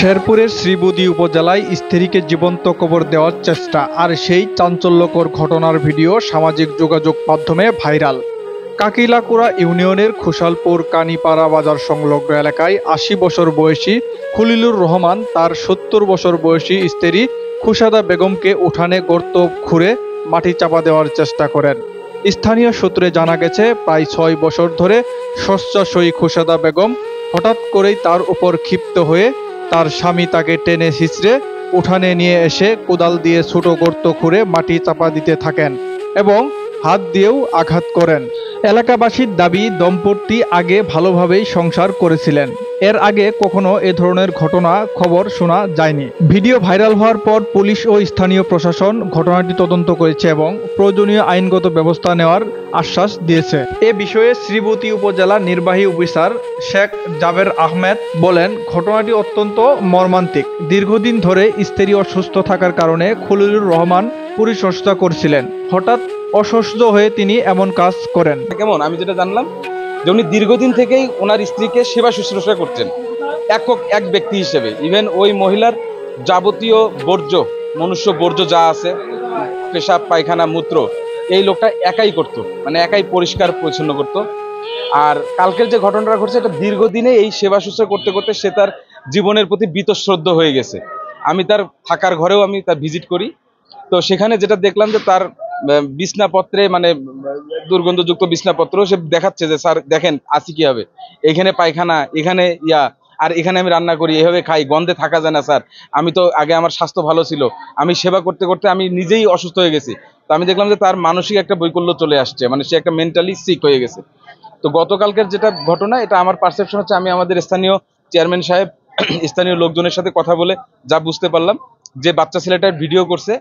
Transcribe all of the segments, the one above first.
শেরপুরের শ্রীবুদি উপজেলায় স্ত্রীকে জীবন্ত কবর দেওয়ার চেষ্টা আর সেই চাঞ্চল্যকর ঘটনার ভিডিও সামাজিক যোগাযোগ মাধ্যমে ভাইরাল। কাকিলাকুড়া ইউনিয়নের খুশালপুর কানিপাড়া বাজার সংলগ্ন এলাকায় ৮০ বছর বয়সী খলিলুর রহমান তার ৭০ বছর বয়সী স্ত্রী খুশাদা বেগমকে উঠানে গর্ত খুঁড়ে মাটি চাপা দেওয়ার চেষ্টা করেন। স্থানীয় সূত্রে জানা গেছে, প্রায় ৬ বছর ধরে শয্যাশয়ী খুশাদা বেগম হঠাৎ করেই তার উপর ক্ষিপ্ত হয়ে তার স্বামী তাকে টেনে হিঁচড়ে উঠানে নিয়ে এসে কোদাল দিয়ে ছোট গর্ত খুঁড়ে মাটি চাপা দিতে থাকেন এবং হাত দিয়েও আঘাত করেন। এলাকাবাসীর দাবি, দম্পতি আগে ভালোভাবেই সংসার করেছিলেন। এর আগে কখনো এ ধরনের ঘটনা খবর শোনা যায়নি। ভিডিও ভাইরাল হওয়ার পর পুলিশ ও স্থানীয় প্রশাসন ঘটনাটি তদন্ত করেছে এবং প্রয়োজনীয় আইনগত ব্যবস্থা নেওয়ার আশ্বাস দিয়েছে। এ বিষয়ে শ্রীবতী উপজেলা নির্বাহী অফিসার শেখ জাবের আহমেদ বলেন, ঘটনাটি অত্যন্ত মর্মান্তিক। দীর্ঘদিন ধরে স্ত্রী অসুস্থ থাকার কারণে খলিলুর রহমান পরিচর্যা করছিলেন। হঠাৎ অসুস্থ হয়ে তিনি এমন কাজ করেন। কেমন আমি যেটা জানলাম যে উনি দীর্ঘদিন থেকেই ওনার স্ত্রীকে সেবা শুশ্রূষা করছেন এক ব্যক্তি হিসেবে। ইভেন ওই মহিলার যাবতীয় বর্জ্য, মনুষ্য বর্জ্য যা আছে, পেশাব পায়খানা মূত্র, এই লোকটা একাই করতো, মানে একাই পরিষ্কার পরিচ্ছন্ন করতো। আর কালকের যে ঘটনাটা ঘটছে, এটা দীর্ঘদিনে এই সেবা শুশ্রূষা করতে করতে সে তার জীবনের প্রতি বীতশ্রদ্ধ হয়ে গেছে। আমি তার থাকার ঘরেও আমি তার ভিজিট করি, তো সেখানে যেটা দেখলাম যে তার বিছনাপত্রে, মানে দুর্গন্ধযুক্ত বিছনাপত্র সে দেখাচ্ছে যে স্যার দেখেন আসি কি হবে, এখানে পায়খানা, এখানে আর এখানে আমি রান্না করি, এভাবে খাই, গন্ধে থাকা যায় না স্যার। আমি তো আগে আমার স্বাস্থ্য ভালো ছিল, আমি সেবা করতে করতে আমি নিজেই অসুস্থ হয়ে গেছি। তো আমি দেখলাম যে তার মানসিক একটা বৈকল্য চলে আসছে, মানে সে একটা মেন্টালি সিক হয়ে গেছে। তো গতকালকের যেটা ঘটনা, এটা আমার পারসেপশন হচ্ছে, আমি আমাদের স্থানীয় চেয়ারম্যান সাহেব, স্থানীয় লোকজনের সাথে কথা বলে যা বুঝতে পারলাম, যে বাচ্চা ছেলেটার ভিডিও করছে,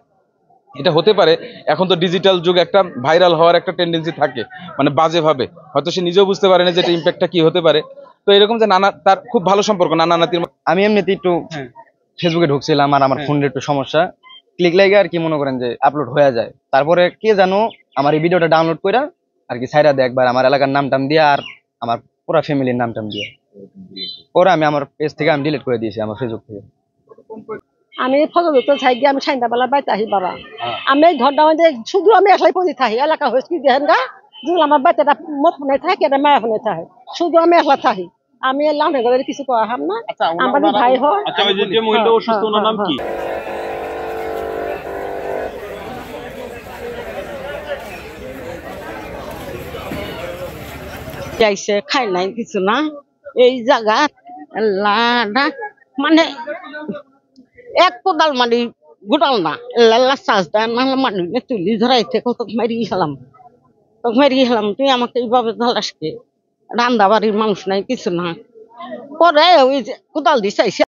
এটা হতে পারে এখন তো ডিজিটাল যুগ, একটা ভাইরাল হওয়ার একটা টেন্ডেন্সি থাকে, মানে বাজেভাবে হয়তো সে নিজেও বুঝতে পারে না যে এটা ইম্প্যাক্টটা কি হতে পারে। তো এরকম যে নানা, তার খুব ভালো সম্পর্ক নানা নাতির। আমি এমনিতে একটু ফেসবুকে ঢুকছিলাম, আর আমার ফোনের একটু সমস্যা, ক্লিক লাগে আর কি, মনে করেন যে আপলোড হয়ে যায়। তারপরে কে জানো আমার এই ভিডিওটা ডাউনলোড করে আর কি সাইরা দেয় একবার, আমার এলাকার নাম টাম দিয়ে আর আমার পুরো ফ্যামিলির নাম টাম দিয়ে, পরে আমি আমার পেজ থেকে আমি ডিলিট করে দিয়েছি, আমার ফেসবুক থেকে। আমি ফজলুর চাই গিয়ে আমি সন্ধ্যাবেলা বাইতে আসি বাবা। আমি এই ঘরটা মধ্যে শুধু আমি একলাই পড়ে থাকি, এলাকা হয়েছে কি দেখেন গা, যেগুলো আমার বাচ্চাটা মত ফোনে থাকে, এটা মায়া ফোনে থাকে, শুধু আমি একলা থাকি। আমি লাউনের ঘরে কিছু করা হাম না, আমাদের ভাই হয়। যাইছে খাই নাই কিছু না, এই জায়গা মানে এক কোদাল মানে গোটাল না, লাল্লা চাষ দেয় না, মানুষ তুলি ধরাইতে কত মারিয়ে খেলাম, তুই আমাকে এইভাবে ধালাসকে, রান্না বাড়ির মানুষ নাই কিছু না, পরে ওই যে কোদাল দিয়ে চাইছে।